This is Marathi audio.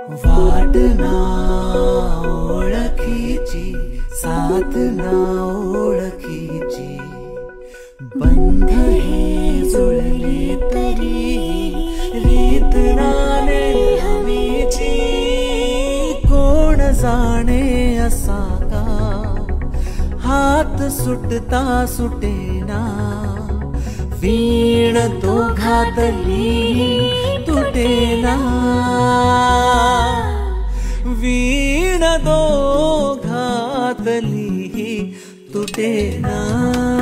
वाट ना ओळखीची, साथ ना ओळखीची, बंध हे जुळले तरी रीत नाने हमीची. कोण जाणे असा का हात सुटता सुटेना, वीण दोघातली तुटेना, वीण दोघातली तुटेना.